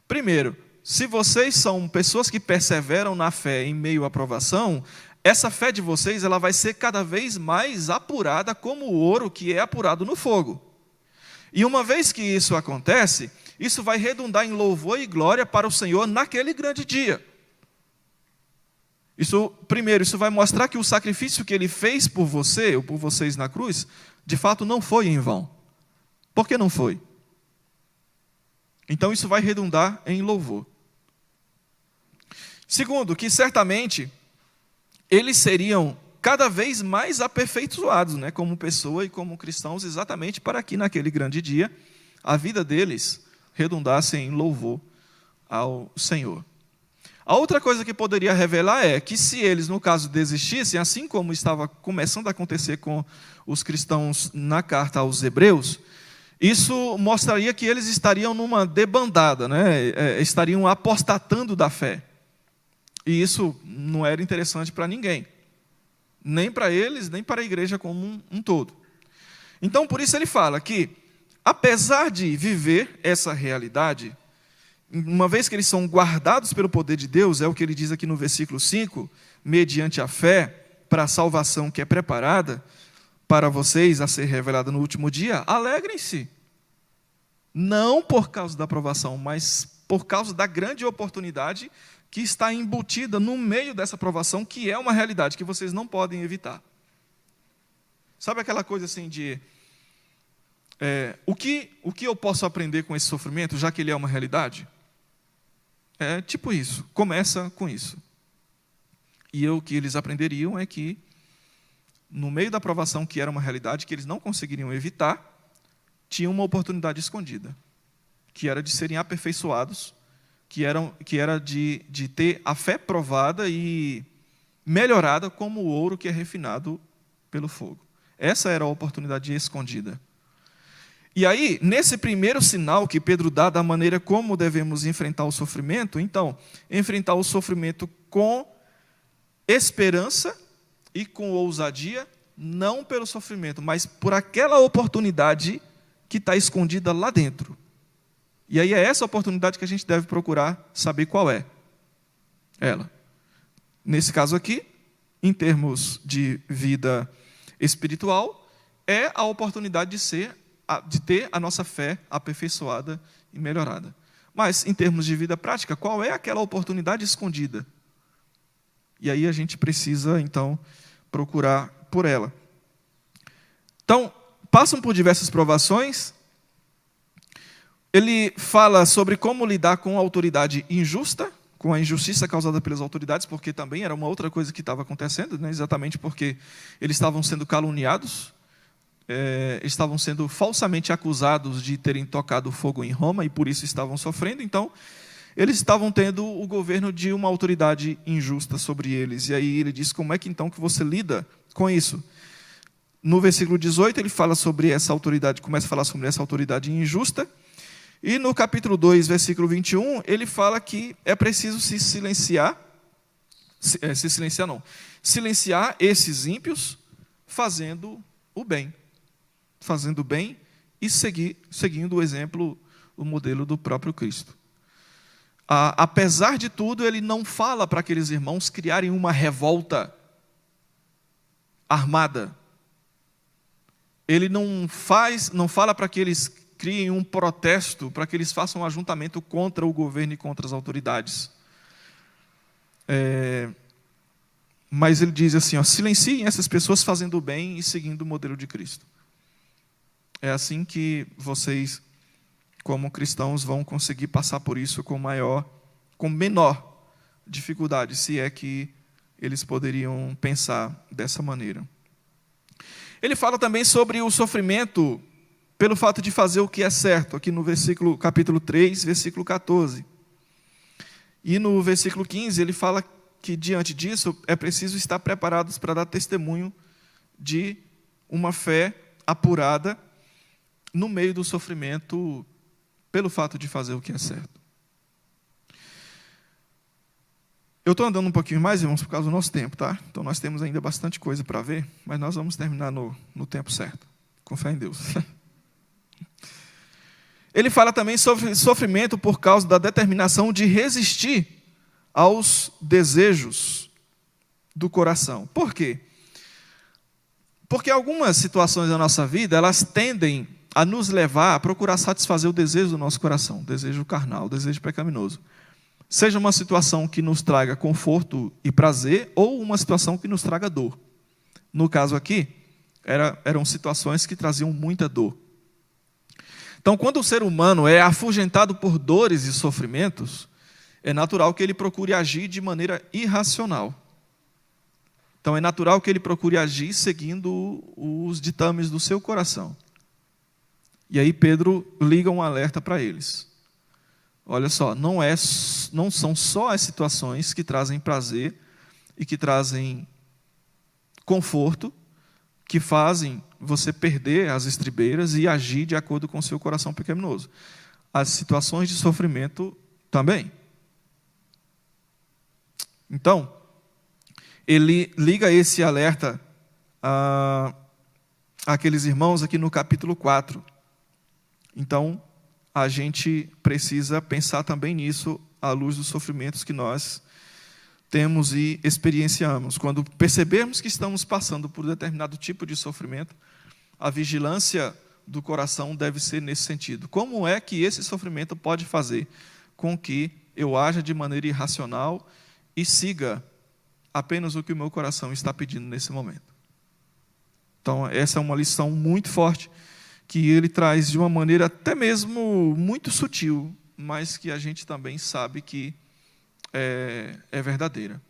Primeiro, se vocês são pessoas que perseveram na fé em meio à provação, essa fé de vocês ela vai ser cada vez mais apurada como o ouro que é apurado no fogo. E uma vez que isso acontece, isso vai redundar em louvor e glória para o Senhor naquele grande dia. Primeiro, isso vai mostrar que o sacrifício que Ele fez por você, ou por vocês na cruz, de fato não foi em vão. Por que não foi? Então isso vai redundar em louvor. Segundo, que certamente eles seriam cada vez mais aperfeiçoados, né, como pessoa e como cristãos, exatamente para que naquele grande dia a vida deles redundasse em louvor ao Senhor. A outra coisa que poderia revelar é que se eles, no caso, desistissem, assim como estava começando a acontecer com os cristãos na carta aos Hebreus, isso mostraria que eles estariam numa debandada, né? Estariam apostatando da fé. E isso não era interessante para ninguém, nem para eles, nem para a igreja como um todo. Então, por isso ele fala que, apesar de viver essa realidade, uma vez que eles são guardados pelo poder de Deus, é o que ele diz aqui no versículo 5, mediante a fé, para a salvação que é preparada para vocês a ser revelada no último dia, alegrem-se. Não por causa da aprovação, mas por causa da grande oportunidade que está embutida no meio dessa provação, que é uma realidade que vocês não podem evitar. Sabe aquela coisa assim de... o que eu posso aprender com esse sofrimento, já que ele é uma realidade? É tipo isso, começa com isso. E o que eles aprenderiam é que, no meio da provação, que era uma realidade que eles não conseguiriam evitar, tinha uma oportunidade escondida, que era de serem aperfeiçoados, que era de ter a fé provada e melhorada como o ouro que é refinado pelo fogo. Essa era a oportunidade escondida. E aí, nesse primeiro sinal que Pedro dá da maneira como devemos enfrentar o sofrimento, então, enfrentar o sofrimento com esperança e com ousadia, não pelo sofrimento, mas por aquela oportunidade que está escondida lá dentro. E aí é essa oportunidade que a gente deve procurar saber qual é ela. Nesse caso aqui, em termos de vida espiritual, é a oportunidade de ter a nossa fé aperfeiçoada e melhorada. Mas, em termos de vida prática, qual é aquela oportunidade escondida? E aí a gente precisa, então, procurar por ela. Então, passam por diversas provações. Ele fala sobre como lidar com a autoridade injusta, com a injustiça causada pelas autoridades, porque também era uma outra coisa que estava acontecendo, né? Exatamente porque eles estavam sendo caluniados, estavam sendo falsamente acusados de terem tocado fogo em Roma e por isso estavam sofrendo. Então, eles estavam tendo o governo de uma autoridade injusta sobre eles. E aí ele diz como é que então que você lida com isso. No versículo 18 ele fala sobre essa autoridade, começa a falar sobre essa autoridade injusta. E no capítulo 2, versículo 21, ele fala que é preciso silenciar esses ímpios fazendo o bem. Fazendo o bem e seguindo o exemplo, o modelo do próprio Cristo. Apesar de tudo, ele não fala para aqueles irmãos criarem uma revolta armada. Ele não fala para que eles criem um protesto, para que eles façam um ajuntamento contra o governo e contra as autoridades. Mas ele diz assim, silenciem essas pessoas fazendo o bem e seguindo o modelo de Cristo. É assim que vocês, como cristãos, vão conseguir passar por isso com menor dificuldade, se é que eles poderiam pensar dessa maneira. Ele fala também sobre o sofrimento pelo fato de fazer o que é certo, aqui no capítulo 3, versículo 14. E no versículo 15, ele fala que, diante disso, é preciso estar preparados para dar testemunho de uma fé apurada no meio do sofrimento pelo fato de fazer o que é certo. Eu estou andando um pouquinho mais, irmãos, por causa do nosso tempo, tá? Então nós temos ainda bastante coisa para ver, mas nós vamos terminar no tempo certo, com fé em Deus. Ele fala também sobre sofrimento por causa da determinação de resistir aos desejos do coração. Por quê? Porque algumas situações da nossa vida, elas tendem a nos levar a procurar satisfazer o desejo do nosso coração, o desejo carnal, o desejo pecaminoso. Seja uma situação que nos traga conforto e prazer, ou uma situação que nos traga dor. No caso aqui, eram situações que traziam muita dor. Então, quando o ser humano é afugentado por dores e sofrimentos, é natural que ele procure agir de maneira irracional. Então, é natural que ele procure agir seguindo os ditames do seu coração. E aí Pedro liga um alerta para eles. Olha só, não são só as situações que trazem prazer e que trazem conforto, que fazem você perder as estribeiras e agir de acordo com o seu coração pecaminoso. As situações de sofrimento também. Então, ele liga esse alerta àqueles irmãos aqui no capítulo 4. Então, a gente precisa pensar também nisso à luz dos sofrimentos que nós temos e experienciamos. Quando percebermos que estamos passando por determinado tipo de sofrimento, a vigilância do coração deve ser nesse sentido. Como é que esse sofrimento pode fazer com que eu haja de maneira irracional e siga apenas o que o meu coração está pedindo nesse momento? Então, essa é uma lição muito forte que ele traz de uma maneira até mesmo muito sutil, mas que a gente também sabe que é verdadeira.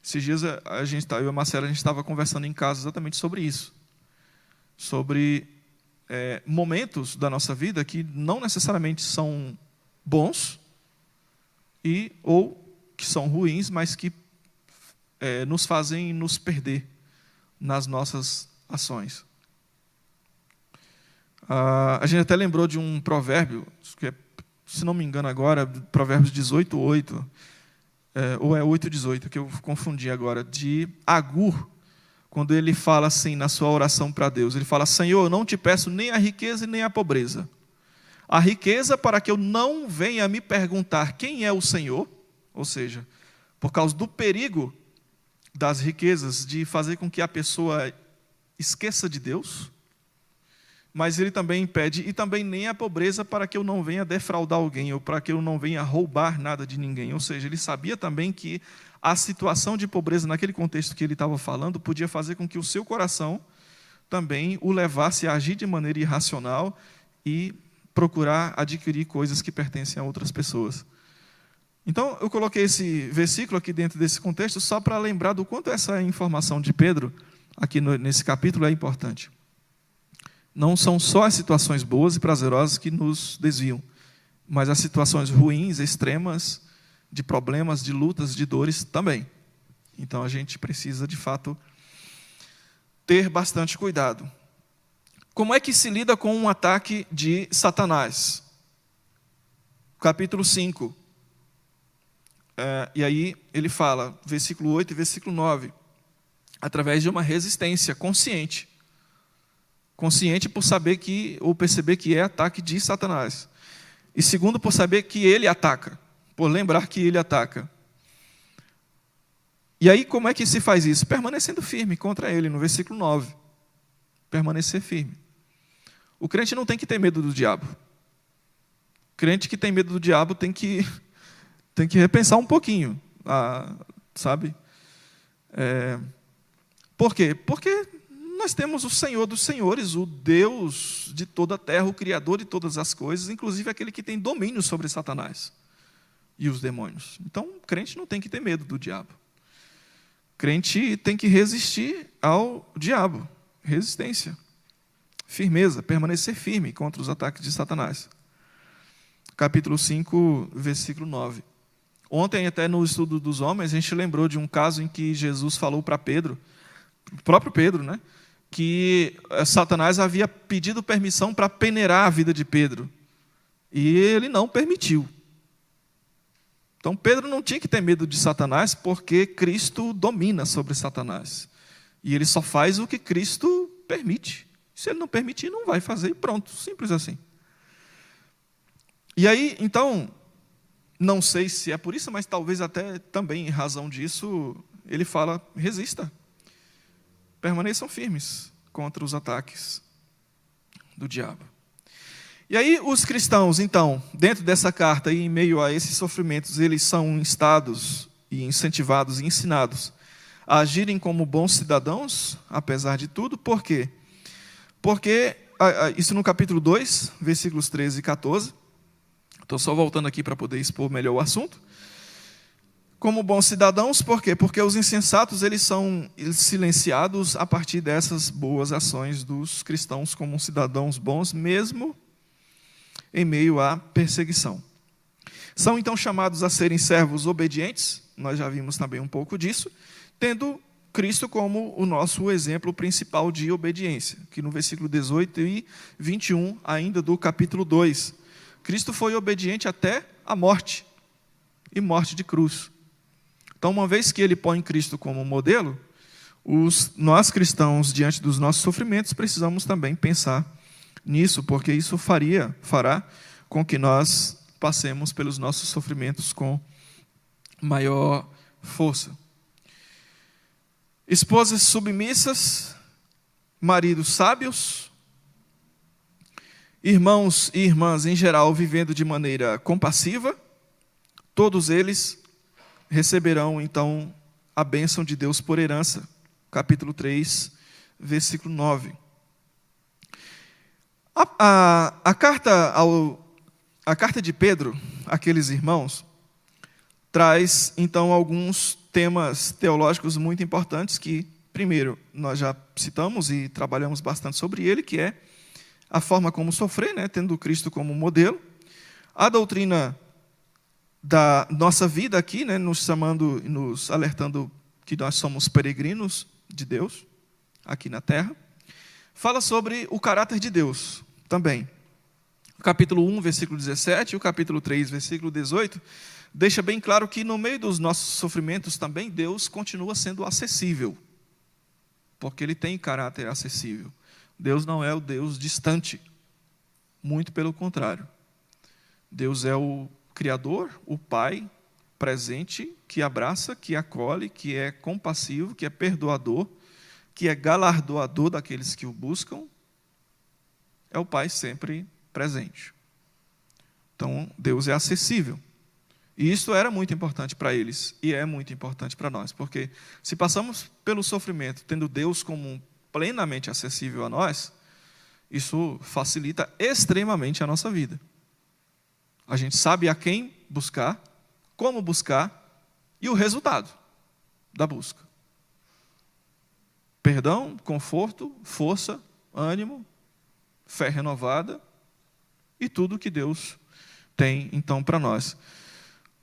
Esses dias eu e a Marcela, a gente estava conversando em casa exatamente sobre isso. Sobre momentos da nossa vida que não necessariamente são bons ou que são ruins, mas que nos fazem nos perder nas nossas ações. A gente até lembrou de um provérbio, que é, se não me engano agora, Provérbios 18:8, ou é 8:18, que eu confundi agora, de Agur, quando ele fala assim na sua oração para Deus, ele fala: Senhor, eu não te peço nem a riqueza e nem a pobreza. A riqueza para que eu não venha me perguntar quem é o Senhor, ou seja, por causa do perigo das riquezas, de fazer com que a pessoa esqueça de Deus. Mas ele também pede, e também nem a pobreza para que eu não venha defraudar alguém, ou para que eu não venha roubar nada de ninguém. Ou seja, ele sabia também que a situação de pobreza, naquele contexto que ele estava falando, podia fazer com que o seu coração também o levasse a agir de maneira irracional e procurar adquirir coisas que pertencem a outras pessoas. Então, eu coloquei esse versículo aqui dentro desse contexto só para lembrar do quanto essa informação de Pedro, aqui nesse capítulo, é importante. Não são só as situações boas e prazerosas que nos desviam. mas as situações ruins, extremas, de problemas, de lutas, de dores também. Então a gente precisa, de fato, ter bastante cuidado. Como é que se lida com um ataque de Satanás? Capítulo 5. E aí ele fala, versículo 8 e versículo 9, através de uma resistência consciente. Consciente por saber que, ou perceber que é ataque de Satanás. E segundo, por saber que ele ataca, por lembrar que ele ataca. E aí, como é que se faz isso? Permanecendo firme contra ele, no versículo 9. Permanecer firme. O crente não tem que ter medo do diabo. O crente que tem medo do diabo tem que repensar um pouquinho, sabe? Por quê? Porque nós temos o Senhor dos senhores, o Deus de toda a terra, o Criador de todas as coisas, inclusive aquele que tem domínio sobre Satanás e os demônios. Então, o crente não tem que ter medo do diabo. O crente tem que resistir ao diabo. Resistência. Firmeza, permanecer firme contra os ataques de Satanás. Capítulo 5, versículo 9. Ontem, até no estudo dos homens, a gente lembrou de um caso em que Jesus falou para Pedro, o próprio Pedro, né, que Satanás havia pedido permissão para peneirar a vida de Pedro. E ele não permitiu. Então, Pedro não tinha que ter medo de Satanás, porque Cristo domina sobre Satanás. E ele só faz o que Cristo permite. Se ele não permitir, não vai fazer e pronto. Simples assim. E aí, então, não sei se é por isso, mas talvez até também em razão disso, ele fala, resista. Permaneçam firmes contra os ataques do diabo. E aí os cristãos, então, dentro dessa carta e em meio a esses sofrimentos, eles são instados e incentivados e ensinados a agirem como bons cidadãos, apesar de tudo. Por quê? Porque, isso no capítulo 2, versículos 13 e 14, estou só voltando aqui para poder expor melhor o assunto. Como bons cidadãos, por quê? Porque os insensatos, eles são silenciados a partir dessas boas ações dos cristãos como cidadãos bons, mesmo em meio à perseguição. São então chamados a serem servos obedientes, nós já vimos também um pouco disso, tendo Cristo como o nosso exemplo principal de obediência, que no versículo 18 e 21, ainda do capítulo 2, Cristo foi obediente até a morte, e morte de cruz. Então, uma vez que ele põe Cristo como modelo, nós cristãos, diante dos nossos sofrimentos, precisamos também pensar nisso, porque isso fará com que nós passemos pelos nossos sofrimentos com maior força. Esposas submissas, maridos sábios, irmãos e irmãs em geral vivendo de maneira compassiva, todos eles receberão então a bênção de Deus por herança. Capítulo 3, versículo 9. A carta de Pedro àqueles irmãos traz, então, alguns temas teológicos muito importantes que, primeiro, nós já citamos e trabalhamos bastante sobre ele, que é a forma como sofrer, né, tendo Cristo como modelo, a doutrina da nossa vida aqui, né, nos alertando que nós somos peregrinos de Deus, aqui na terra. Fala sobre o caráter de Deus também. O capítulo 1, versículo 17, e o capítulo 3, versículo 18, deixa bem claro que no meio dos nossos sofrimentos também Deus continua sendo acessível, porque Ele tem caráter acessível. Deus não é o Deus distante, muito pelo contrário. Deus é o Criador, o Pai presente, que abraça, que acolhe, que é compassivo, que é perdoador, que é galardoador daqueles que o buscam. É o Pai sempre presente. Então, Deus é acessível. E isso era muito importante para eles, e é muito importante para nós, porque se passamos pelo sofrimento tendo Deus como plenamente acessível a nós, isso facilita extremamente a nossa vida. A gente sabe a quem buscar, como buscar e o resultado da busca. Perdão, conforto, força, ânimo, fé renovada e tudo que Deus tem, então, para nós.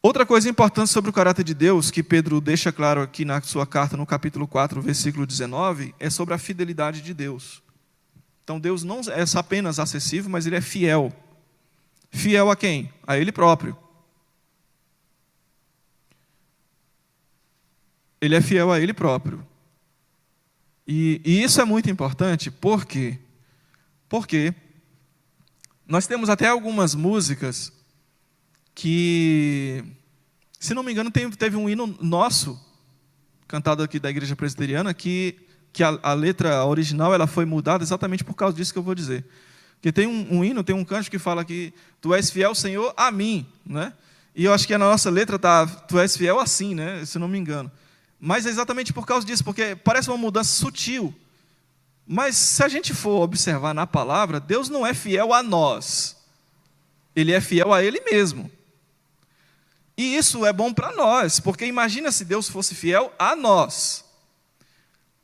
Outra coisa importante sobre o caráter de Deus, que Pedro deixa claro aqui na sua carta, no capítulo 4, versículo 19, é sobre a fidelidade de Deus. Então, Deus não é apenas acessível, mas Ele é fiel. Fiel a quem? A Ele próprio. Ele é fiel a Ele próprio. E isso é muito importante, por quê? Porque nós temos até algumas músicas que, se não me engano, teve um hino nosso, cantado aqui da Igreja Presbiteriana, que a letra original ela foi mudada exatamente por causa disso que eu vou dizer. Porque tem um hino, tem um canto que fala que Tu és fiel, Senhor, a mim. Né? E eu acho que na nossa letra está Tu és fiel assim, né? Se não me engano. Mas é exatamente por causa disso, porque parece uma mudança sutil. Mas se a gente for observar na palavra, Deus não é fiel a nós. Ele é fiel a Ele mesmo. E isso é bom para nós, porque imagina se Deus fosse fiel a nós.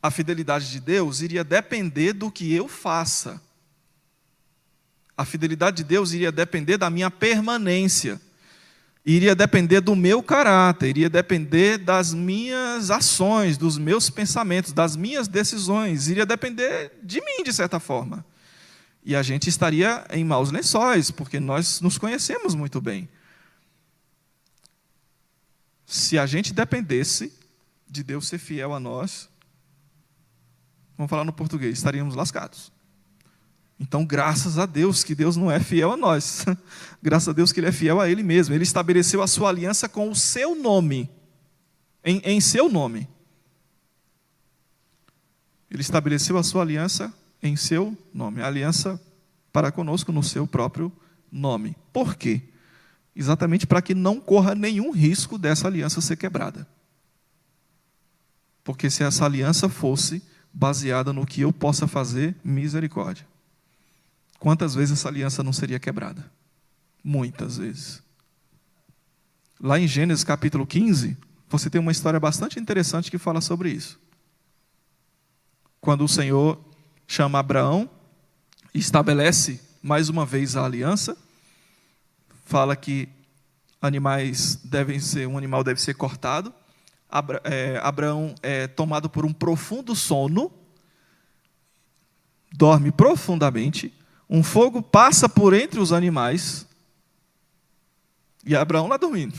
A fidelidade de Deus iria depender do que eu faça. A fidelidade de Deus iria depender da minha permanência. Iria depender do meu caráter, iria depender das minhas ações, dos meus pensamentos, das minhas decisões, iria depender de mim, de certa forma. E a gente estaria em maus lençóis, porque nós nos conhecemos muito bem. Se a gente dependesse de Deus ser fiel a nós, vamos falar no português, estaríamos lascados. Então, graças a Deus que Deus não é fiel a nós. Graças a Deus que Ele é fiel a Ele mesmo. Ele estabeleceu a sua aliança com o seu nome. Em seu nome. Ele estabeleceu a sua aliança em seu nome. A aliança para conosco no seu próprio nome. Por quê? Exatamente para que não corra nenhum risco dessa aliança ser quebrada. Porque se essa aliança fosse baseada no que eu possa fazer, misericórdia. Quantas vezes essa aliança não seria quebrada? Muitas vezes. Lá em Gênesis capítulo 15, você tem uma história bastante interessante que fala sobre isso. Quando o Senhor chama Abraão e estabelece mais uma vez a aliança, fala que um animal deve ser cortado. Abraão é tomado por um profundo sono, dorme profundamente. Um fogo passa por entre os animais, e Abraão lá dormindo.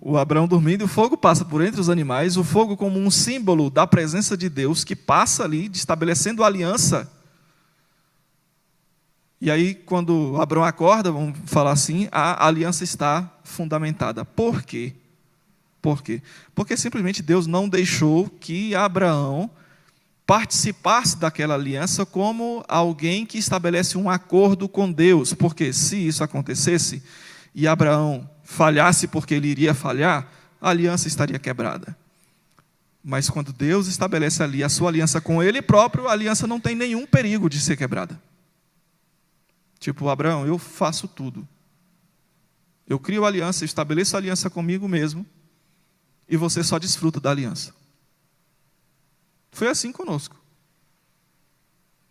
O Abraão dormindo, e o fogo passa por entre os animais, o fogo como um símbolo da presença de Deus, que passa ali, estabelecendo a aliança. E aí, quando Abraão acorda, vamos falar assim, a aliança está fundamentada. Por quê? Por quê? Porque simplesmente Deus não deixou que Abraão participasse daquela aliança como alguém que estabelece um acordo com Deus, porque se isso acontecesse e Abraão falhasse porque ele iria falhar, a aliança estaria quebrada. Mas quando Deus estabelece ali a sua aliança com Ele próprio, a aliança não tem nenhum perigo de ser quebrada. Tipo, Abraão, eu faço tudo. Eu crio a aliança, estabeleço a aliança comigo mesmo, e você só desfruta da aliança. Foi assim conosco.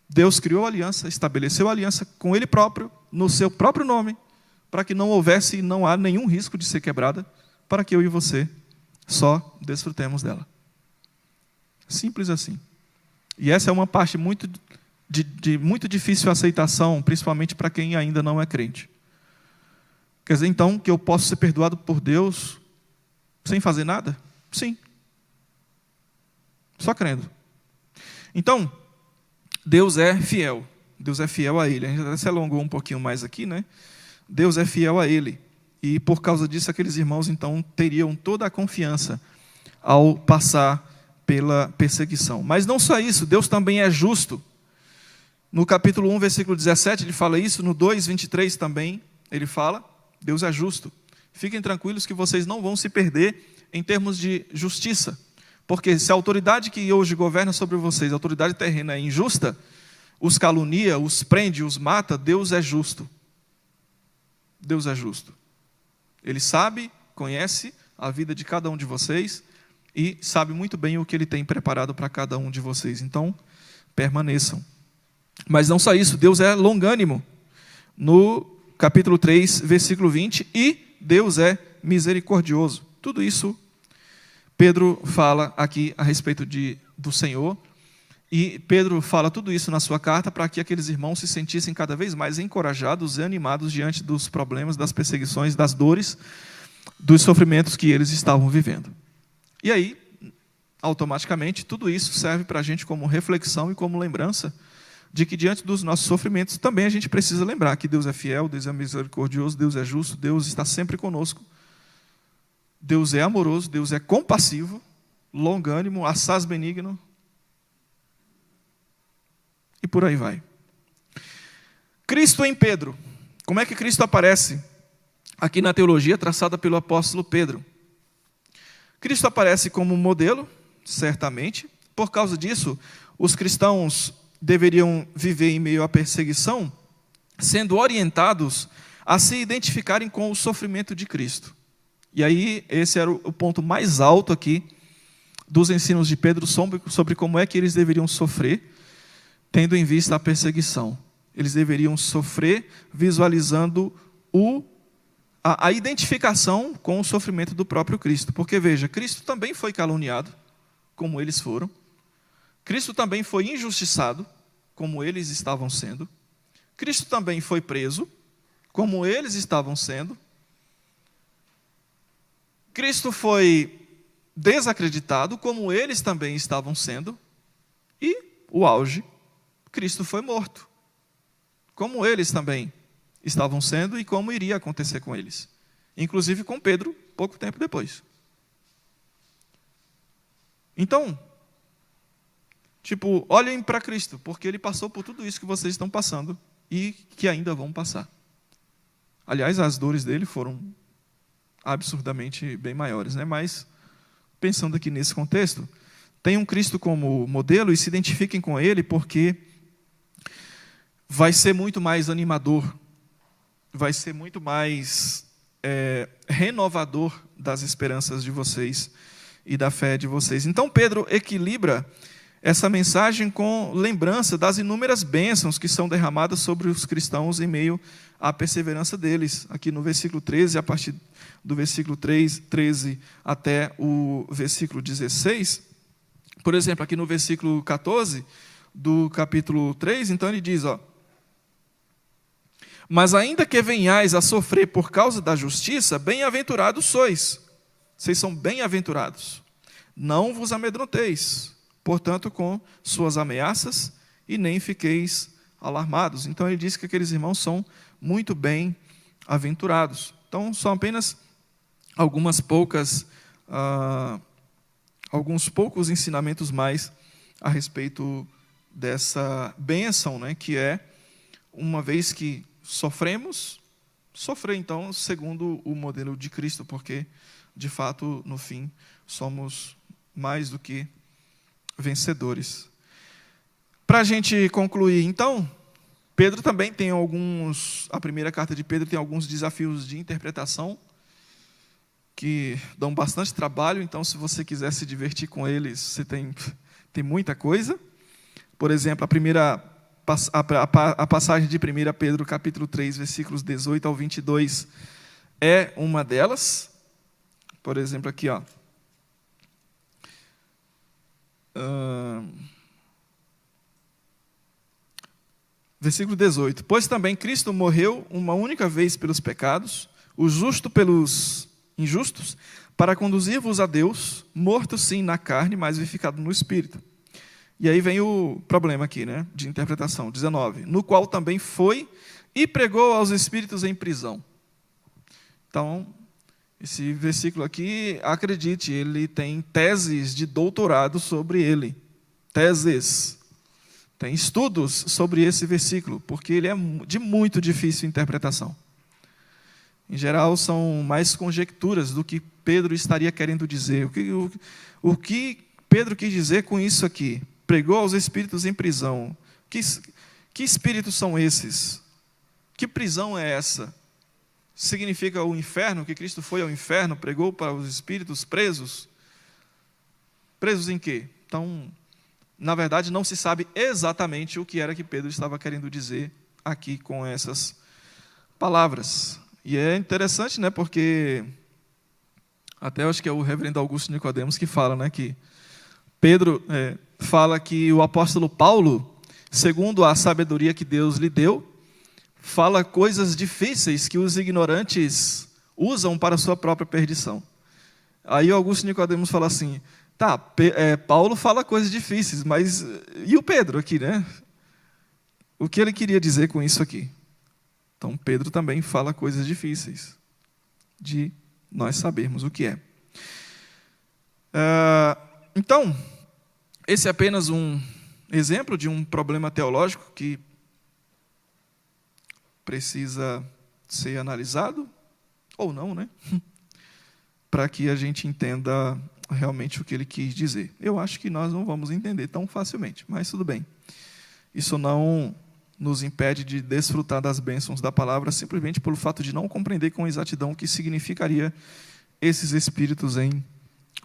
Deus criou a aliança, estabeleceu a aliança com Ele próprio, no seu próprio nome, para que não houvesse e não há nenhum risco de ser quebrada, para que eu e você só desfrutemos dela. Simples assim. E essa é uma parte muito difícil aceitação, principalmente para quem ainda não é crente. Quer dizer, então, que eu posso ser perdoado por Deus sem fazer nada? Sim. Só crendo. Então, Deus é fiel. Deus é fiel a Ele. A gente até se alongou um pouquinho mais aqui, né? Deus é fiel a Ele. E por causa disso, aqueles irmãos, então, teriam toda a confiança ao passar pela perseguição. Mas não só isso, Deus também é justo. No capítulo 1, versículo 17, ele fala isso. No 2, 23 também, ele fala, Deus é justo. Fiquem tranquilos que vocês não vão se perder em termos de justiça. Porque se a autoridade que hoje governa sobre vocês, a autoridade terrena, é injusta, os calunia, os prende, os mata, Deus é justo. Deus é justo. Ele sabe, conhece a vida de cada um de vocês e sabe muito bem o que Ele tem preparado para cada um de vocês. Então, permaneçam. Mas não só isso, Deus é longânimo. No capítulo 3, versículo 20, e Deus é misericordioso. Tudo isso Pedro fala aqui a respeito do Senhor, e Pedro fala tudo isso na sua carta para que aqueles irmãos se sentissem cada vez mais encorajados e animados diante dos problemas, das perseguições, das dores, dos sofrimentos que eles estavam vivendo. E aí, automaticamente, tudo isso serve para a gente como reflexão e como lembrança de que diante dos nossos sofrimentos também a gente precisa lembrar que Deus é fiel, Deus é misericordioso, Deus é justo, Deus está sempre conosco, Deus é amoroso, Deus é compassivo, longânimo, assaz benigno, e por aí vai. Cristo em Pedro. Como é que Cristo aparece aqui na teologia traçada pelo apóstolo Pedro? Cristo aparece como modelo, certamente. Por causa disso, os cristãos deveriam viver em meio à perseguição, sendo orientados a se identificarem com o sofrimento de Cristo. E aí, esse era o ponto mais alto aqui dos ensinos de Pedro sobre como é que eles deveriam sofrer, tendo em vista a perseguição. Eles deveriam sofrer visualizando a identificação com o sofrimento do próprio Cristo. Porque, veja, Cristo também foi caluniado, como eles foram. Cristo também foi injustiçado, como eles estavam sendo. Cristo também foi preso, como eles estavam sendo. Cristo foi desacreditado, como eles também estavam sendo. E o auge, Cristo foi morto, como eles também estavam sendo e como iria acontecer com eles. Inclusive com Pedro, pouco tempo depois. Então, olhem para Cristo, porque Ele passou por tudo isso que vocês estão passando e que ainda vão passar. Aliás, as dores dele foram absurdamente bem maiores, né? Mas, pensando aqui nesse contexto, tenham Cristo como modelo e se identifiquem com Ele, porque vai ser muito mais animador, vai ser muito mais renovador das esperanças de vocês e da fé de vocês. Então, Pedro equilibra essa mensagem com lembrança das inúmeras bênçãos que são derramadas sobre os cristãos em meio à perseverança deles. Aqui no versículo 13, a partir do versículo 13 até o versículo 16. Por exemplo, aqui no versículo 14 do capítulo 3, então ele diz, mas ainda que venhais a sofrer por causa da justiça, bem-aventurados sois. Vocês são bem-aventurados. Não vos amedronteis, portanto, com suas ameaças, e nem fiqueis alarmados. Então ele diz que aqueles irmãos são muito bem-aventurados. Então são apenas alguns poucos ensinamentos mais a respeito dessa bênção, né, que é, uma vez que sofremos, sofrer então segundo o modelo de Cristo, porque de fato no fim somos mais do que vencedores. Para a gente concluir então, Pedro também tem a primeira carta de Pedro tem alguns desafios de interpretação que dão bastante trabalho, então se você quiser se divertir com eles, você tem muita coisa. Por exemplo, a passagem de 1 Pedro, capítulo 3, versículos 18 ao 22, é uma delas. Por exemplo, aqui, versículo 18. Pois também Cristo morreu uma única vez pelos pecados, o justo pelos injustos, para conduzir-vos a Deus, morto sim na carne, mas vivificado no Espírito. E aí vem o problema aqui, né, de interpretação. 19. No qual também foi e pregou aos espíritos em prisão. Então, esse versículo aqui, acredite, ele tem teses de doutorado sobre ele. Teses. Tem estudos sobre esse versículo, porque ele é de muito difícil interpretação. Em geral, são mais conjecturas do que Pedro estaria querendo dizer. O que Pedro quis dizer com isso aqui? Pregou aos espíritos em prisão. Que espíritos são esses? Que prisão é essa? Significa o inferno, que Cristo foi ao inferno, pregou para os espíritos presos? Presos em quê? Então, na verdade, não se sabe exatamente o que era que Pedro estava querendo dizer aqui com essas palavras. E é interessante, né, porque até eu acho que é o reverendo Augusto Nicodemos que fala, né, que Pedro fala que o apóstolo Paulo, segundo a sabedoria que Deus lhe deu, fala coisas difíceis que os ignorantes usam para a sua própria perdição. Aí o Augusto Nicodemos fala assim, tá, Paulo fala coisas difíceis, mas e o Pedro aqui, né? O que ele queria dizer com isso aqui? Então Pedro também fala coisas difíceis, de nós sabermos o que é. Então, esse é apenas um exemplo de um problema teológico que precisa ser analisado, ou não, né? Para que a gente entenda realmente o que ele quis dizer. Eu acho que nós não vamos entender tão facilmente, mas tudo bem. Isso não nos impede de desfrutar das bênçãos da palavra, simplesmente pelo fato de não compreender com exatidão o que significaria esses espíritos em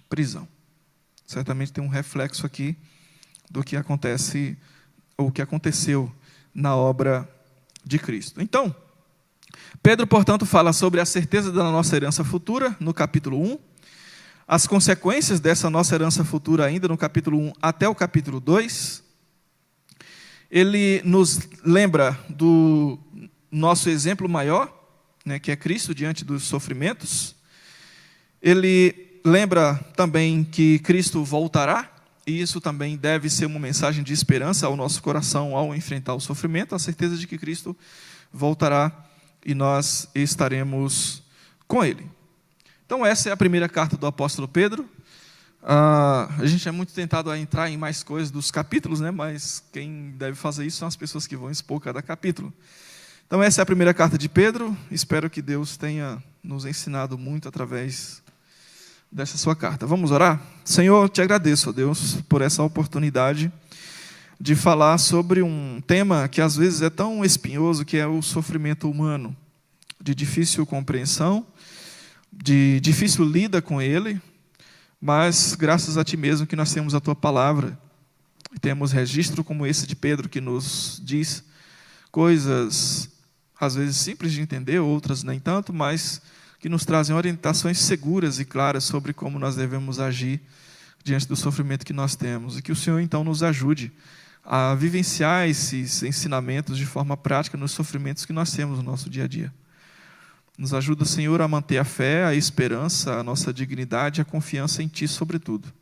prisão. Certamente tem um reflexo aqui do que acontece, ou que aconteceu na obra de Cristo. Então, Pedro, portanto, fala sobre a certeza da nossa herança futura, no capítulo 1, as consequências dessa nossa herança futura ainda no capítulo 1 até o capítulo 2. Ele nos lembra do nosso exemplo maior, né, que é Cristo diante dos sofrimentos. Ele lembra também que Cristo voltará, e isso também deve ser uma mensagem de esperança ao nosso coração ao enfrentar o sofrimento, a certeza de que Cristo voltará e nós estaremos com Ele. Então essa é a primeira carta do apóstolo Pedro. A gente é muito tentado a entrar em mais coisas dos capítulos, né? Mas quem deve fazer isso são as pessoas que vão expor cada capítulo. Então essa é a primeira carta de Pedro. Espero que Deus tenha nos ensinado muito através dessa sua carta. Vamos orar? Senhor, te agradeço, ó Deus, por essa oportunidade de falar sobre um tema que às vezes é tão espinhoso, que é o sofrimento humano, de difícil compreensão, de difícil lida com ele, mas graças a Ti mesmo que nós temos a Tua palavra, e temos registro como esse de Pedro, que nos diz coisas às vezes simples de entender, outras nem tanto, mas que nos trazem orientações seguras e claras sobre como nós devemos agir diante do sofrimento que nós temos. E que o Senhor, então, nos ajude a vivenciar esses ensinamentos de forma prática nos sofrimentos que nós temos no nosso dia a dia. Nos ajuda, Senhor, a manter a fé, a esperança, a nossa dignidade e a confiança em Ti, sobretudo.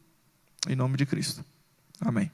Em nome de Cristo. Amém.